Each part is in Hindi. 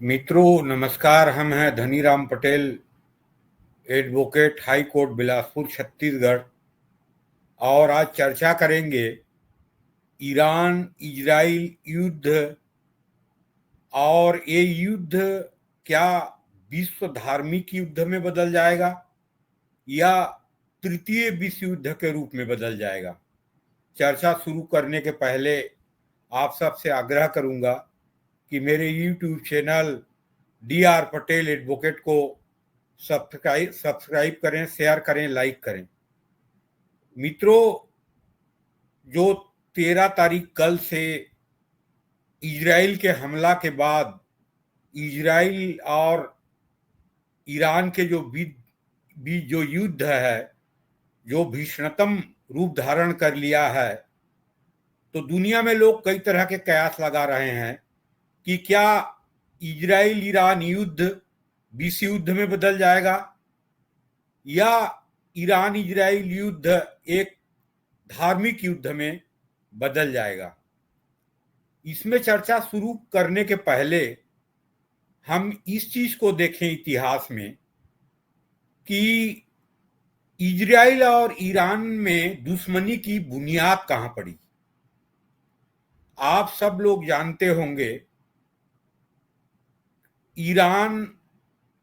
मित्रों नमस्कार। हम हैं Dhaniram Patel, advocate, high court Bilaspur Chhattisgarh. और आज चर्चा करेंगे ईरान इजराइल युद्ध। और ये युद्ध क्या विश्व धार्मिक युद्ध में बदल जाएगा या तृतीय विश्व युद्ध के रूप में बदल जाएगा। चर्चा शुरू करने के पहले आप सबसे आग्रह करूंगा कि मेरे YouTube channel DR Patel advocate को सब्सक्राइब करें, शेयर करें, लाइक करें। मित्रों, जो 13 तारीख कल से इजराइल के हमला के बाद इजराइल और ईरान के जो युद्ध है, जो भीषणतम रूप धारण कर लिया है, तो दुनिया में लोग कई तरह के कयास लगा रहे हैं कि क्या इजराइल ईरान युद्ध विश्व युद्ध में बदल जाएगा या ईरान इजराइल युद्ध एक धार्मिक युद्ध में बदल जाएगा। इसमें चर्चा शुरू करने के पहले हम इस चीज को देखें इतिहास में कि इजराइल और ईरान में दुश्मनी की बुनियाद कहां पड़ी। आप सब लोग जानते होंगे, ईरान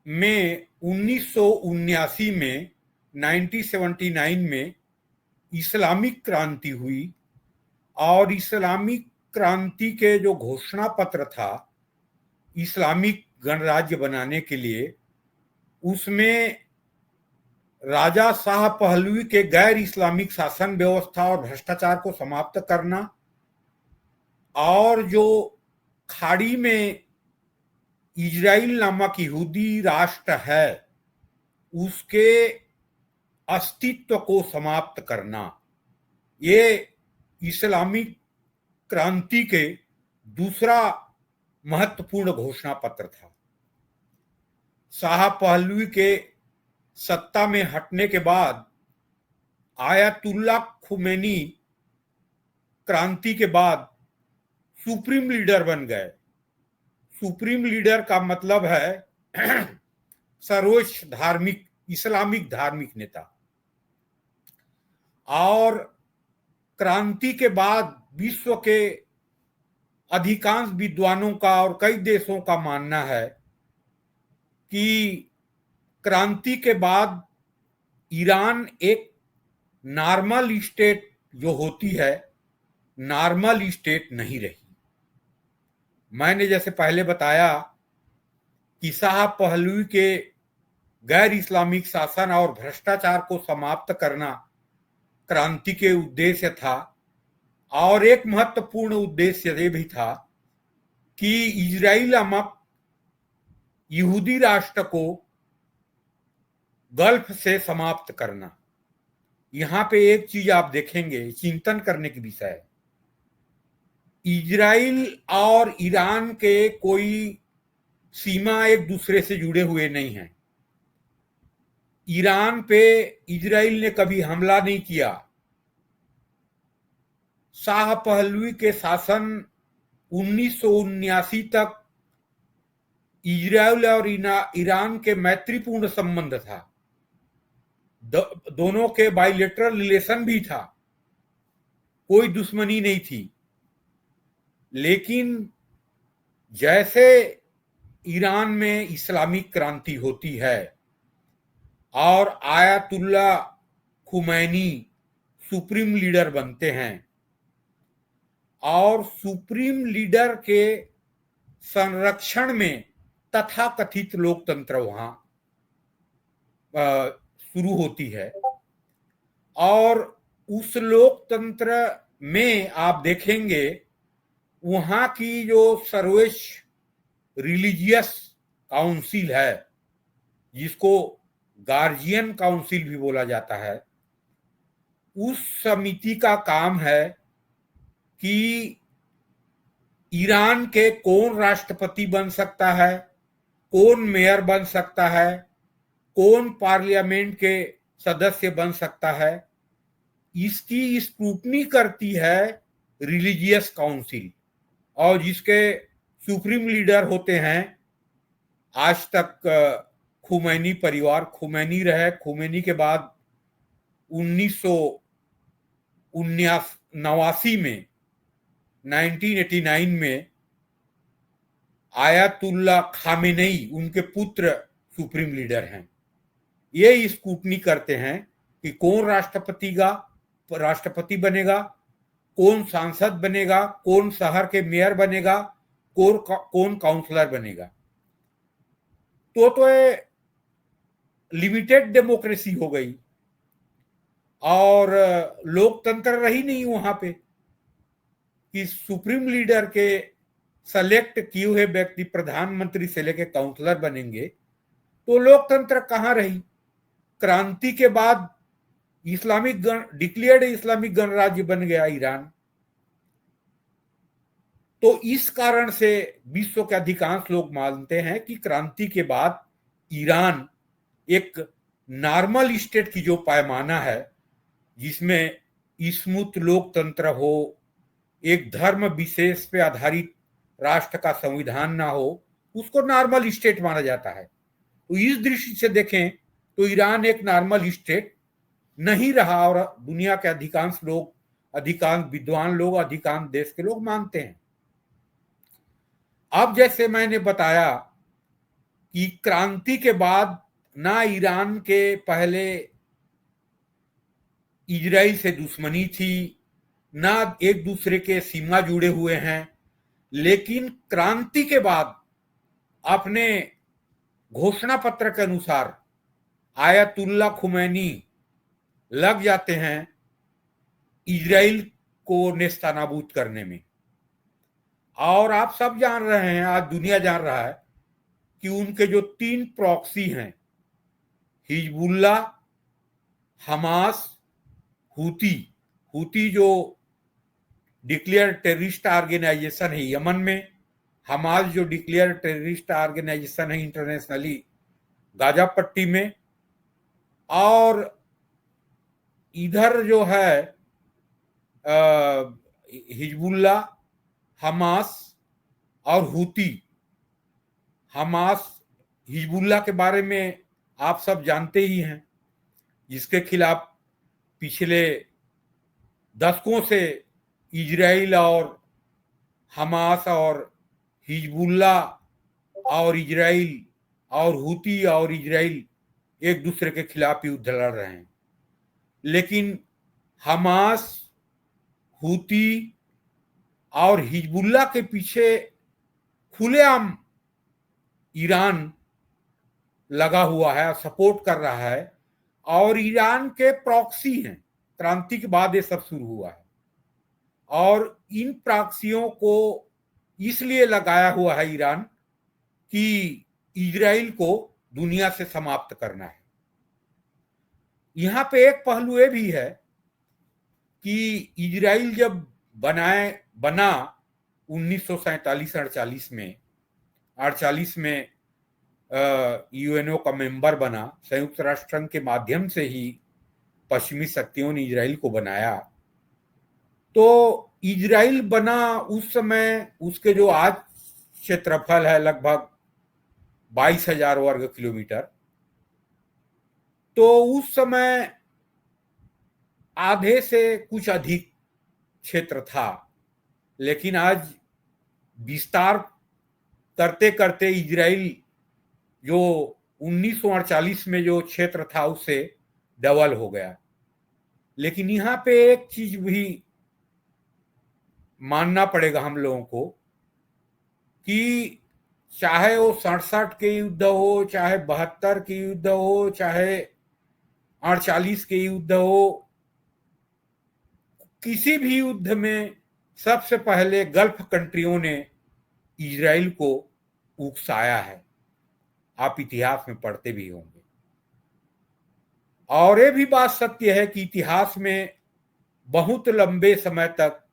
में 1979 में 1979 में इस्लामिक क्रांति हुई और इस्लामिक क्रांति के जो घोषणा पत्र था इस्लामिक गणराज्य बनाने के लिए, उसमें राजा शाह पहलवी के गैर इस्लामिक शासन व्यवस्था और भ्रष्टाचार को समाप्त करना और जो खाड़ी में इजराइल नामक यहूदी राष्ट्र है उसके अस्तित्व को समाप्त करना, ये इस्लामिक क्रांति के दूसरा महत्वपूर्ण घोषणा पत्र था। शाह पहलवी के सत्ता में हटने के बाद आयतुल्ला खुमैनी क्रांति के बाद सुप्रीम लीडर बन गए। सुप्रीम लीडर का मतलब है सर्वोच्च धार्मिक इस्लामिक धार्मिक नेता। और क्रांति के बाद विश्व के अधिकांश विद्वानों का और कई देशों का मानना है कि क्रांति के बाद ईरान एक नॉर्मल स्टेट जो होती है, नॉर्मल स्टेट नहीं रही। मैंने जैसे पहले बताया कि शाह पहलवी के गैर इस्लामिक शासन और भ्रष्टाचार को समाप्त करना क्रांति के उद्देश्य था, और एक महत्वपूर्ण उद्देश्य ये भी था कि इजराइल नामक यहूदी राष्ट्र को गल्फ से समाप्त करना। यहां पे एक चीज आप देखेंगे, चिंतन करने की विषय है। इजराइल और ईरान के कोई सीमा एक दूसरे से जुड़े हुए नहीं है। ईरान पे इजराइल ने कभी हमला नहीं किया। शाह पहलवी के शासन 1979 तक इजराइल और ईरान के मैत्रीपूर्ण संबंध था, दोनों के बाइलेटरल रिलेशन भी था, कोई दुश्मनी नहीं थी। लेकिन जैसे ईरान में इस्लामिक क्रांति होती है और आयतुल्ला खुमैनी सुप्रीम लीडर बनते हैं और सुप्रीम लीडर के संरक्षण में तथाकथित लोकतंत्र वहां शुरू होती है, और उस लोकतंत्र में आप देखेंगे वहां की जो सर्वोच्च रिलीजियस काउंसिल है, जिसको गार्जियन काउंसिल भी बोला जाता है, उस समिति का काम है कि ईरान के कौन राष्ट्रपति बन सकता है, कौन मेयर बन सकता है, कौन पार्लियामेंट के सदस्य बन सकता है, इसकी स्क्रूटनी करती है रिलीजियस काउंसिल। और जिसके सुप्रीम लीडर होते हैं आज तक खुमैनी परिवार खुमैनी रहे। खुमैनी के बाद 1989 में 1989 में आयतुल्ला खामेनेई उनके पुत्र सुप्रीम लीडर हैं। ये स्क्रूटनी करते हैं कि कौन राष्ट्रपति बनेगा, कौन सांसद बनेगा, कौन शहर के मेयर बनेगा, कौन काउंसलर बनेगा। तो ये लिमिटेड डेमोक्रेसी हो गई और लोकतंत्र रही नहीं वहां पे कि सुप्रीम लीडर के सेलेक्ट किए हुए व्यक्ति प्रधानमंत्री से लेकर काउंसलर बनेंगे। तो लोकतंत्र कहां रही। क्रांति के बाद डिक्लेयर्ड इस्लामिक गणराज्य बन गया ईरान। तो इस कारण से विश्व के अधिकांश लोग मानते हैं कि क्रांति के बाद ईरान एक नॉर्मल स्टेट की जो पैमाना है, जिसमें स्मूथ लोकतंत्र हो, एक धर्म विशेष पे आधारित राष्ट्र का संविधान ना हो, उसको नॉर्मल स्टेट माना जाता है। तो इस दृष्टि से देखें तो ईरान एक नॉर्मल स्टेट नहीं रहा और दुनिया के अधिकांश लोग, अधिकांश विद्वान लोग, अधिकांश देश के लोग मानते हैं। अब जैसे मैंने बताया कि क्रांति के बाद ना ईरान के पहले इजराइल से दुश्मनी थी, ना एक दूसरे के सीमा जुड़े हुए हैं, लेकिन क्रांति के बाद अपने घोषणा पत्र के अनुसार आयतुल्ला खुमैनी लग जाते हैं इजराइल को नेस्तनाबूद करने में। और आप सब जान रहे हैं, आज दुनिया जान रहा है कि उनके जो 3 प्रॉक्सी हैं, हिजबुल्ला, हमास, हूती जो डिक्लेयर टेररिस्ट ऑर्गेनाइजेशन है यमन में, हमास जो डिक्लेयर टेररिस्ट ऑर्गेनाइजेशन है इंटरनेशनली गाजा पट्टी में, और इधर जो है हिजबुल्ला, हमास और हूती। हमास, हिजबुल्ला के बारे में आप सब जानते ही हैं, जिसके खिलाफ पिछले दशकों से इजराइल और हमास और हिजबुल्ला और इजराइल और हूती और इजराइल एक दूसरे के खिलाफ युद्ध लड़ रहे हैं। लेकिन हमास, हूती और हिजबुल्ला के पीछे खुलेआम ईरान लगा हुआ है, सपोर्ट कर रहा है, और ईरान के प्रॉक्सी हैं। क्रांति के बाद ये सब शुरू हुआ है और इन प्रॉक्सियों को इसलिए लगाया हुआ है ईरान कि इजराइल को दुनिया से समाप्त करना है। यहां पे एक पहलू ये भी है कि इजराइल जब बना 1947-48 में, 48 में यूएनओ का मेंबर बना, संयुक्त राष्ट्र संघ के माध्यम से ही पश्चिमी शक्तियों ने इजराइल को बनाया। तो इजराइल बना उस समय, उसके जो आज क्षेत्रफल है लगभग 22,000 वर्ग किलोमीटर, तो उस समय आधे से कुछ अधिक क्षेत्र था। लेकिन आज विस्तार करते करते इजराइल जो 1948 में जो क्षेत्र था उससे डबल हो गया। लेकिन यहां पे एक चीज भी मानना पड़ेगा हम लोगों को कि चाहे वो 67 के युद्ध हो, चाहे 72 के युद्ध हो, चाहे 48 के युद्ध हो, किसी भी युद्ध में सबसे पहले गल्फ कंट्रियों ने इजराइल को उकसाया है। आप इतिहास में पढ़ते भी होंगे। और ये भी बात सत्य है कि इतिहास में बहुत लंबे समय तक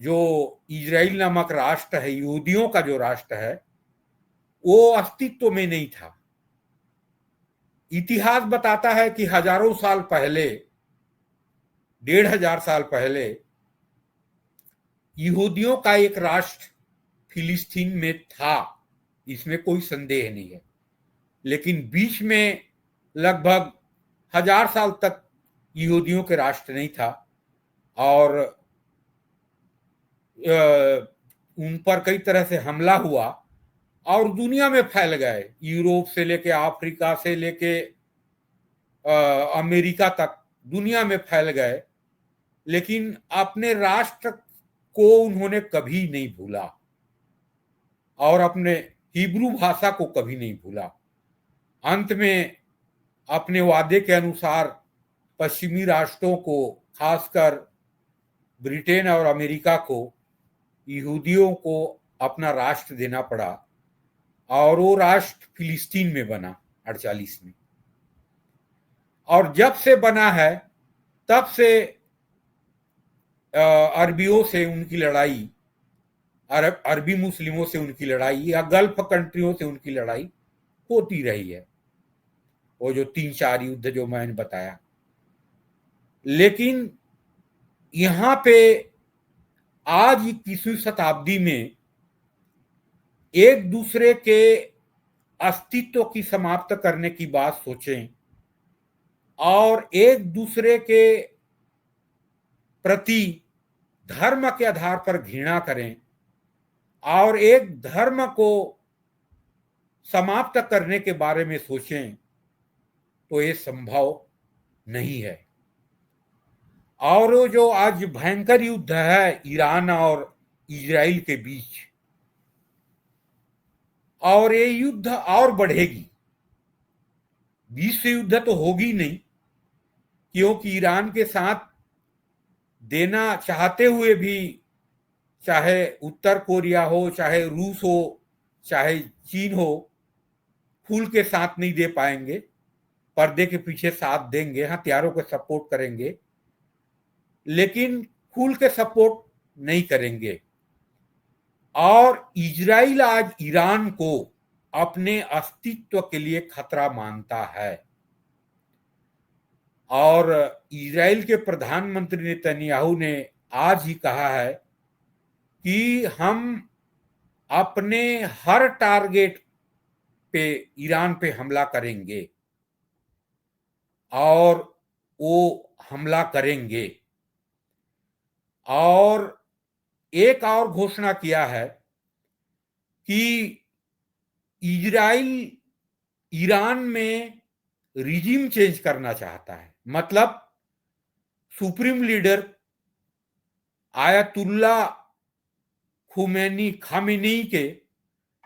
जो इजराइल नामक राष्ट्र है, यहूदियों का जो राष्ट्र है, वो अस्तित्व में नहीं था। इतिहास बताता है कि हजारों साल पहले, 1,500 साल पहले, यहूदियों का एक राष्ट्र फिलिस्तीन में था, इसमें कोई संदेह नहीं है। लेकिन बीच में लगभग 1000 साल तक यहूदियों के राष्ट्र नहीं था और उन पर कई तरह से हमला हुआ और दुनिया में फैल गए, यूरोप से लेके अफ्रीका से लेके अमेरिका तक दुनिया में फैल गए। लेकिन अपने राष्ट्र को उन्होंने कभी नहीं भूला और अपने हिब्रू भाषा को कभी नहीं भूला। अंत में अपने वादे के अनुसार पश्चिमी राष्ट्रों को, खासकर ब्रिटेन और अमेरिका को, यहूदियों को अपना राष्ट्र देना पड़ा और वो राष्ट्र फिलिस्तीन में बना 48 में। और जब से बना है तब से अरबियों से उनकी लड़ाई, अरबी मुस्लिमों से उनकी लड़ाई या गल्फ कंट्रियों से उनकी लड़ाई होती रही है, वो जो 3-4 युद्ध जो मैंने बताया। लेकिन यहां पे आज 21वीं शताब्दी में एक दूसरे के अस्तित्व की समाप्त करने की बात सोचें और एक दूसरे के प्रति धर्म के आधार पर घृणा करें और एक धर्म को समाप्त करने के बारे में सोचें, तो ये संभव नहीं है। और वो जो आज भयंकर युद्ध है ईरान और इजराइल के बीच, और ये युद्ध और बढ़ेगी। विश्व युद्ध तो होगी नहीं, क्योंकि ईरान के साथ देना चाहते हुए भी, चाहे उत्तर कोरिया हो, चाहे रूस हो, चाहे चीन हो, खुल के साथ नहीं दे पाएंगे। पर्दे के पीछे साथ देंगे, हथियारों को सपोर्ट करेंगे, लेकिन खुल के सपोर्ट नहीं करेंगे। और इजराइल आज ईरान को अपने अस्तित्व के लिए खतरा मानता है और इजराइल के प्रधानमंत्री नेतन्याहू ने आज ही कहा है कि हम अपने हर टारगेट पे ईरान पे हमला करेंगे और वो हमला करेंगे। और एक और घोषणा किया है कि इजराइल ईरान में रिजीम चेंज करना चाहता है, मतलब सुप्रीम लीडर आयतुल्ला खामेनी के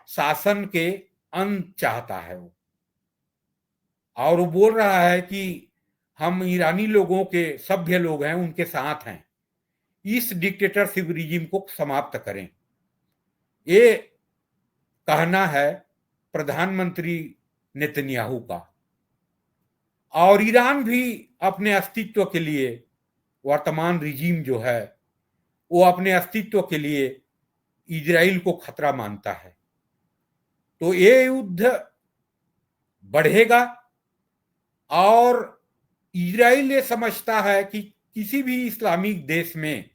शासन के अंत चाहता है वो। और वो बोल रहा है कि हम ईरानी लोगों के, सभ्य लोग हैं, उनके साथ हैं, इस डिक्टेटरशिप रिजीम को समाप्त करें। ये कहना है प्रधानमंत्री नेतन्याहू का। और ईरान भी अपने अस्तित्व के लिए, वर्तमान रिजीम जो है वो अपने अस्तित्व के लिए इजराइल को खतरा मानता है। तो ये युद्ध बढ़ेगा और इजराइल ये समझता है कि किसी भी इस्लामिक देश में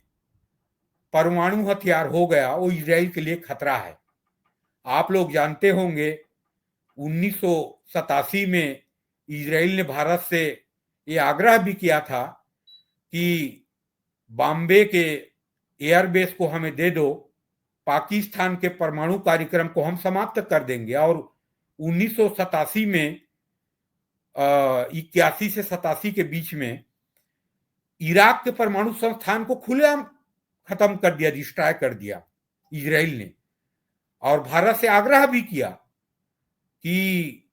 परमाणु हथियार हो गया वो इजराइल के लिए खतरा है। आप लोग जानते होंगे 1987 में इजराइल ने भारत से ये आग्रह भी किया था कि बॉम्बे के एयरबेस को हमें दे दो, पाकिस्तान के परमाणु कार्यक्रम को हम समाप्त कर देंगे। और 1987 में 81 से 87 के बीच में इराक के परमाणु संस्थान को खुलेआम खत्म कर दिया, डिस्ट्रॉय कर दिया इजराइल ने। और भारत से आग्रह भी किया कि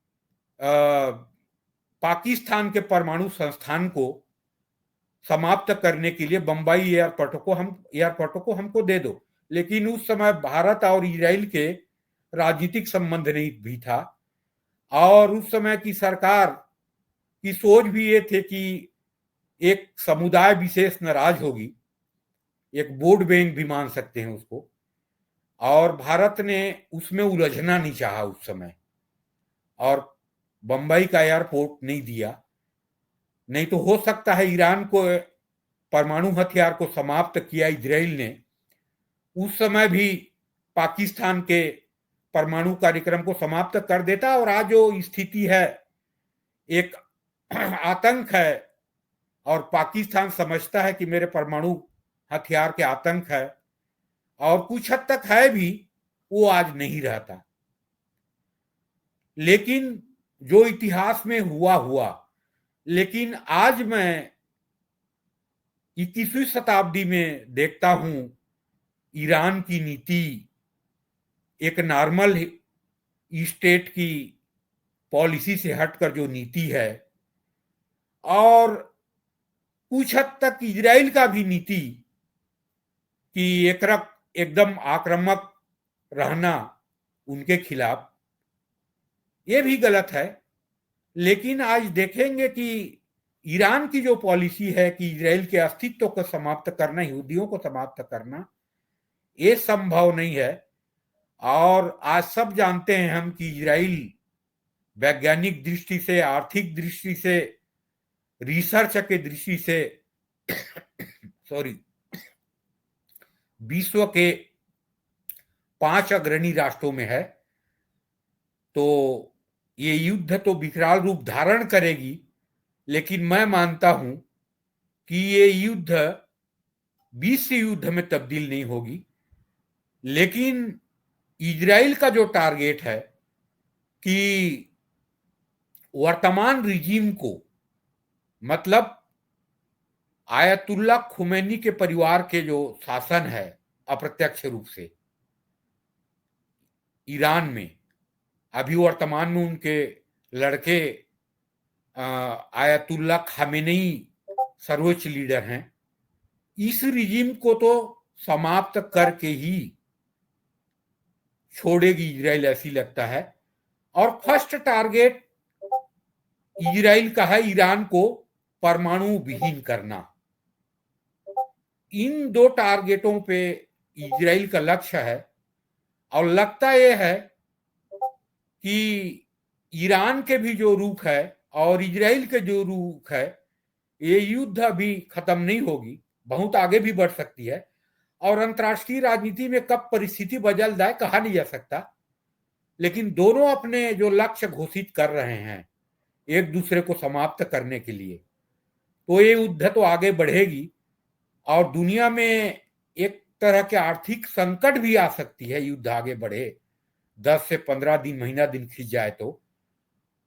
पाकिस्तान के परमाणु संस्थान को समाप्त करने के लिए बंबई एयरपोर्ट को हमको दे दो। लेकिन उस समय भारत और इजराइल के राजनीतिक संबंध नहीं भी था और उस समय की सरकार की सोच भी ये थे कि एक समुदाय विशेष नाराज होगी, एक वोट बैंक भी मान सकते हैं उसको, और भारत ने उसमें उलझना नहीं चाहा उस समय और बंबई का एयरपोर्ट नहीं दिया। नहीं तो हो सकता है ईरान को परमाणु हथियार को समाप्त किया इजराइल ने, उस समय भी पाकिस्तान के परमाणु कार्यक्रम को समाप्त कर देता। और आज जो स्थिति है, एक आतंक है, और पाकिस्तान समझता है कि मेरे परमाणु हथियार के आतंक है, और कुछ हद तक है भी, वो आज नहीं रहता। लेकिन जो इतिहास में हुआ, लेकिन आज मैं 21वीं शताब्दी में देखता हूं ईरान की नीति एक नॉर्मल स्टेट की पॉलिसी से हटकर जो नीति है, और कुछ हद तक इजराइल का भी नीति कि एकदम आक्रामक रहना उनके खिलाफ, ये भी गलत है। लेकिन आज देखेंगे कि ईरान की जो पॉलिसी है कि इजराइल के अस्तित्व को समाप्त करना, यहूदियों को समाप्त करना, ये संभव नहीं है। और आज सब जानते हैं हम कि इजराइल वैज्ञानिक दृष्टि से, आर्थिक दृष्टि से, रिसर्च के दृष्टि से विश्व के 5 अग्रणी राष्ट्रों में है। तो ये युद्ध तो विकराल रूप धारण करेगी, लेकिन मैं मानता हूं कि ये युद्ध विश्व युद्ध में तब्दील नहीं होगी। लेकिन इजराइल का जो टारगेट है कि वर्तमान रिजीम को, मतलब आयतुल्ला खुमैनी के परिवार के जो शासन है अप्रत्यक्ष रूप से ईरान में, अभी वर्तमान में उनके लड़के आयतुल्ला खामेनेई सर्वोच्च लीडर हैं, इस रिजीम को तो समाप्त करके ही छोड़ेगी इजराइल, ऐसी लगता है। और फर्स्ट टारगेट इजराइल का है ईरान को परमाणु विहीन करना। इन 2 टारगेटों पे इजराइल का लक्ष्य है। और लगता यह है कि ईरान के भी जो रुख है और इजराइल के जो रुख है, ये युद्ध अभी खत्म नहीं होगी, बहुत आगे भी बढ़ सकती है। और अंतर्राष्ट्रीय राजनीति में कब परिस्थिति बदल जाए कहा नहीं जा सकता। लेकिन दोनों अपने जो लक्ष्य घोषित कर रहे हैं एक दूसरे को समाप्त करने के लिए, तो ये युद्ध तो आगे बढ़ेगी। और दुनिया में एक तरह के आर्थिक संकट भी आ सकती है युद्ध आगे बढ़े, 10 से 15 दिन, महीना दिन खिंच जाए तो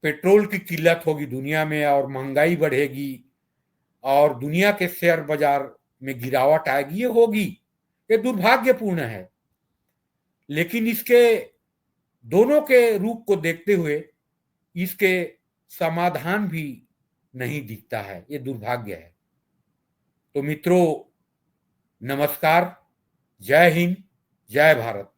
पेट्रोल की किल्लत होगी दुनिया में, और महंगाई बढ़ेगी, और दुनिया के शेयर बाजार में गिरावट आएगी। ये होगी, ये दुर्भाग्यपूर्ण है। लेकिन इसके दोनों के रूप को देखते हुए इसके समाधान भी नहीं दिखता है, ये दुर्भाग्य है। तो मित्रों, नमस्कार, जय हिंद, जय भारत।